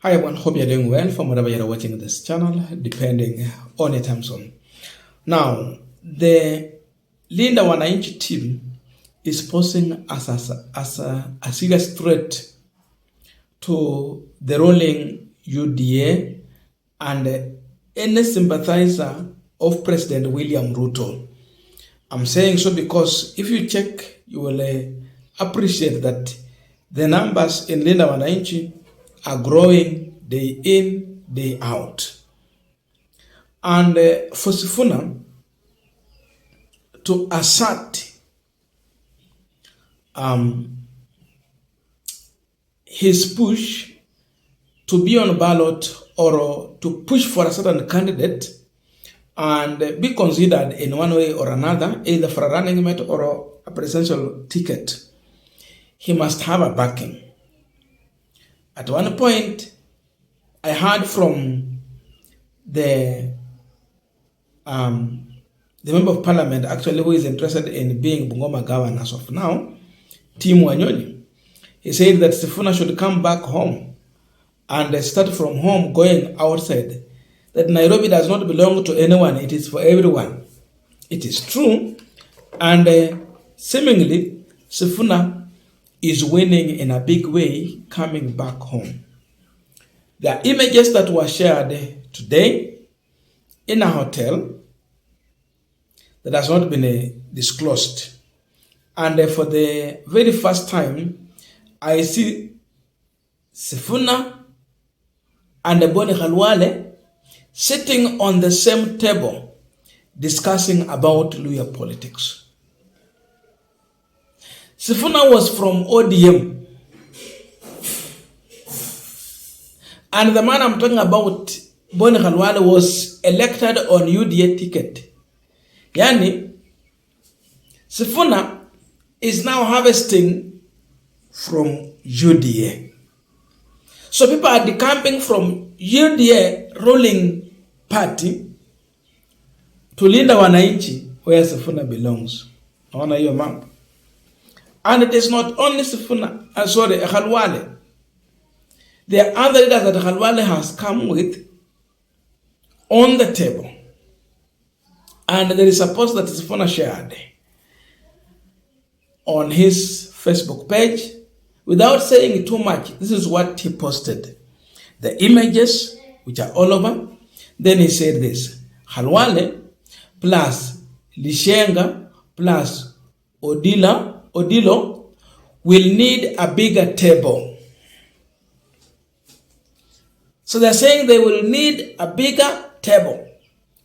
Hi everyone, hope you're doing well from wherever you're watching this channel, depending on your time zone. Now, the Linda Wananchi team is posing as a serious threat to the ruling UDA and any sympathizer of President William Ruto. I'm saying so because if you check, you will appreciate that the numbers in Linda Wananchi are growing day in, day out. And for Sifuna to assert his push to be on ballot or to push for a certain candidate and be considered in one way or another, either for a running mate or a presidential ticket, he must have a backing. At one point, I heard from the member of parliament, actually, who is interested in being Bungoma governor as of now, Tim Wanyoni. He said that Sifuna should come back home and start from home going outside. That Nairobi does not belong to anyone, it is for everyone. It is true, and seemingly Sifuna is winning in a big way coming back home. The images that were shared today in a hotel that has not been disclosed. And for the very first time, I see Sifuna and Bony Khalwale sitting on the same table discussing about Luya politics. Sifuna was from ODM. And the man I'm talking about, Bony Khalwale, was elected on UDA ticket. Yani, Sifuna is now harvesting from UDA. So people are decamping from UDA ruling party to Linda Wananchi, where Sifuna belongs. Honor your map. And it is not only Sifuna, Khalwale. There are other leaders that Khalwale has come with on the table. And there is a post that Sifuna shared on his Facebook page. Without saying too much, this is what he posted. The images, which are all over. Then he said this: Khalwale plus Lishenga plus Odilo will need a bigger table. So they're saying they will need a bigger table.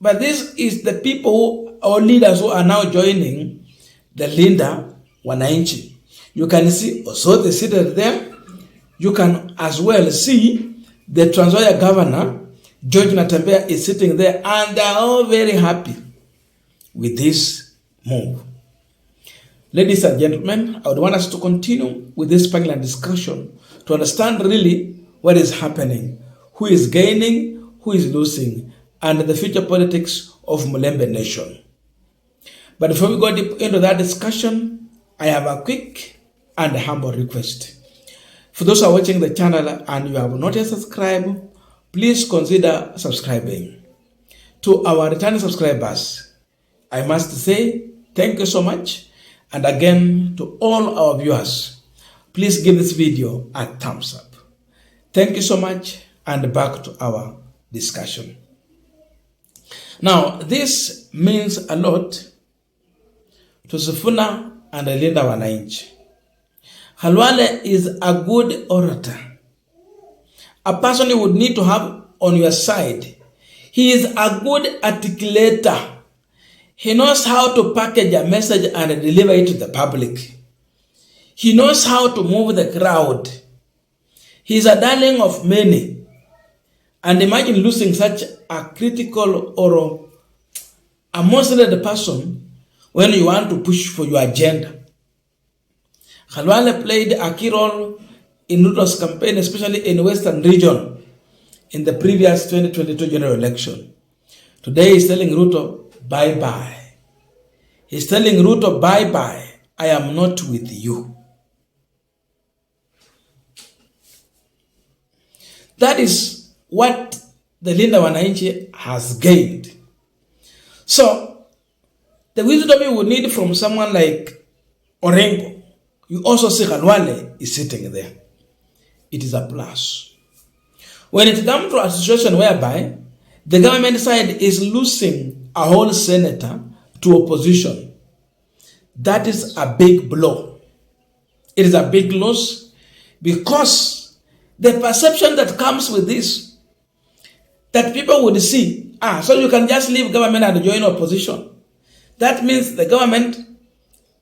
But this is the people or leaders who are now joining the Linda Wananchi. You can see also they seated there. You can as well see the Trans Nzoia governor, George Natembeya, is sitting there, and they are all very happy with this move. Ladies and gentlemen, I would want us to continue with this panel discussion to understand really what is happening, who is gaining, who is losing, and the future politics of Mulembe Nation. But before we go deep into that discussion, I have a quick and humble request. For those who are watching the channel and you have not yet subscribed, please consider subscribing. To our returning subscribers, I must say thank you so much. And again, to all our viewers, please give this video a thumbs up. Thank you so much, and back to our discussion. Now, this means a lot to Sifuna and Linda Wananchi. Khalwale is a good orator, a person you would need to have on your side. He is a good articulator. He knows how to package a message and deliver it to the public. He knows how to move the crowd. He is a darling of many. And imagine losing such a critical or a most-needed person when you want to push for your agenda. Khalwale played a key role in Ruto's campaign, especially in the Western region, in the previous 2022 general election. Today he's telling Ruto, bye-bye. He's telling Ruto, bye-bye. I am not with you. That is what the Linda Wananchi has gained. So, the wisdom you would need from someone like Orengo, you also see Khalwale is sitting there. It is a plus. When it comes to a situation whereby the government side is losing a whole senator to opposition, that is a big blow. It is a big loss, because the perception that comes with this, that people would see, so you can just leave government and join opposition. That means the government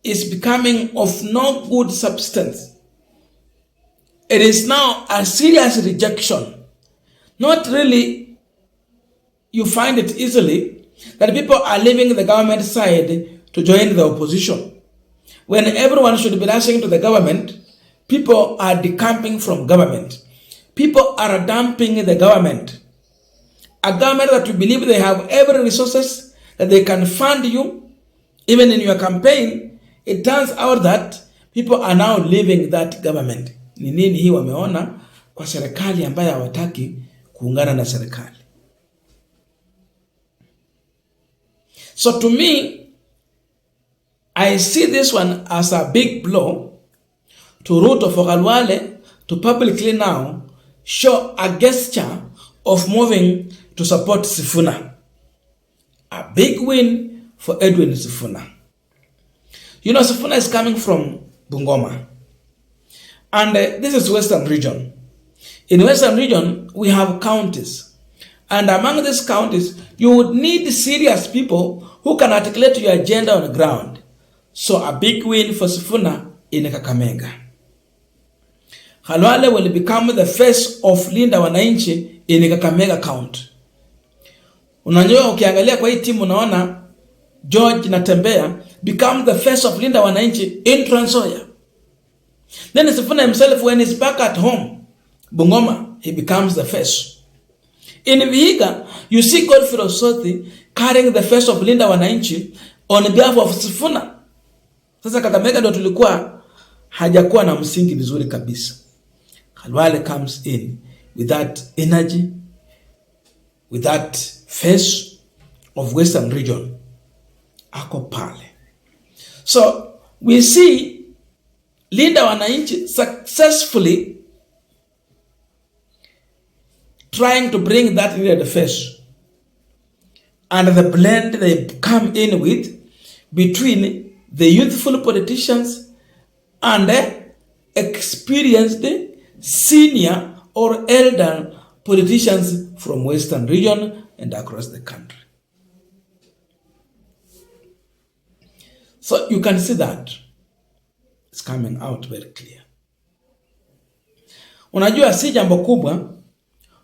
is becoming of no good substance. It is now a serious rejection. Not really, you find it easily that people are leaving the government side to join the opposition. When everyone should be rushing to the government, people are decamping from government. People are dumping the government. A government that you believe they have every resources, that they can fund you, even in your campaign, it turns out that people are now leaving that government. Ni nini hii wameona kwa serikali ambayo hawataki kuungana na serikali. So to me, I see this one as a big blow to Ruto for Khalwale to publicly now show a gesture of moving to support Sifuna. A big win for Edwin Sifuna. You know, Sifuna is coming from Bungoma. And this is Western region. In Western region, we have counties. And among these counties, you would need serious people who can articulate your agenda on the ground. So a big win for Sifuna in Kakamega. Khalwale will become the face of Linda Wananchi in Kakamega County. Unajua ukiangalia kwa hii timu unaona George Natembea become the face of Linda Wananchi in Trans Nzoia. Then Sifuna himself, when he's back at home, Bungoma, he becomes the face. In Vihiga, you see Godfrey Osoti carrying the face of Linda Wananchi on behalf of Sifuna. Sasa Kakamega ndo tulikuwa hajakuwa na msingi vizuri kabisa. Khalwale comes in with that energy, with that face of Western region. Ako pale. So we see Linda Wananchi successfully trying to bring that into the face. And the blend they come in with between the youthful politicians and the experienced senior or elder politicians from Western region and across the country. So you can see that it's coming out very clear. Unajua si jambo kubwa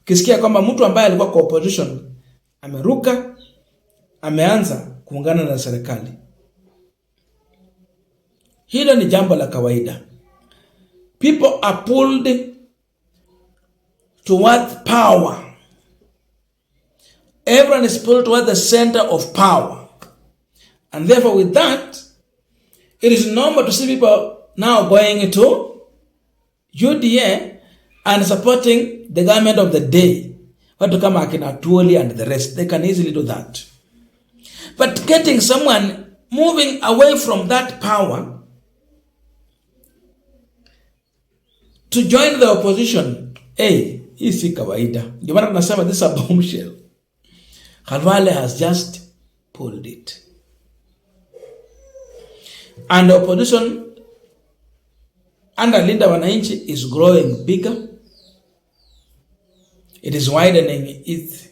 ukisikia kwamba mtu ambaye alikuwa kwa opposition ameruka, ameanza kuungana na serikali. Hilo ni jambo la kawaida. People are pulled towards power. Everyone is pulled towards the center of power. And therefore with that, it is normal to see people now going to UDA and supporting the government of the day. What to come Akina Tuoli and the rest. They can easily do that. But getting someone moving away from that power to join the opposition, hii si kawaida. Ndio maana tunasema this is a bombshell. Khalwale has just pulled it. And the opposition under Linda Wananchi is growing bigger. It is widening its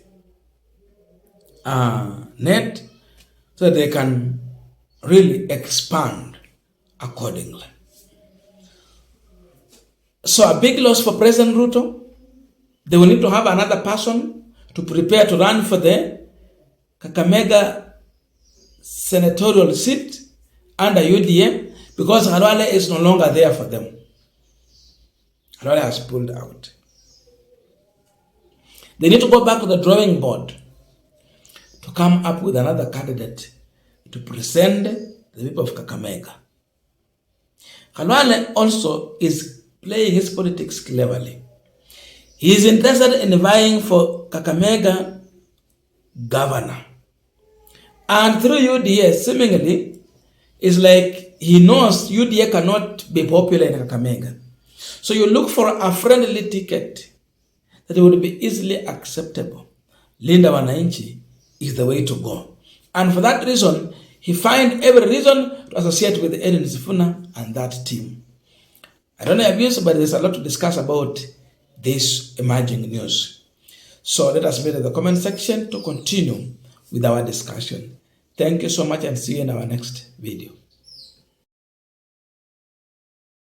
net so that they can really expand accordingly. So a big loss for President Ruto. They will need to have another person to prepare to run for the Kakamega senatorial seat under UDA, because Khalwale is no longer there for them. Khalwale has pulled out. They need to go back to the drawing board to come up with another candidate to present the people of Kakamega. Khalwale also is playing his politics cleverly. He is interested in vying for Kakamega governor. And through UDA, seemingly, it's like he knows UDA cannot be popular in Kakamega. So you look for a friendly ticket that would be easily acceptable. Linda Wananchi is the way to go. And for that reason, he finds every reason to associate with Edwin Sifuna and that team. I don't know if you, but there's a lot to discuss about this emerging news. So let us meet in the comment section to continue with our discussion. Thank you so much and see you in our next video.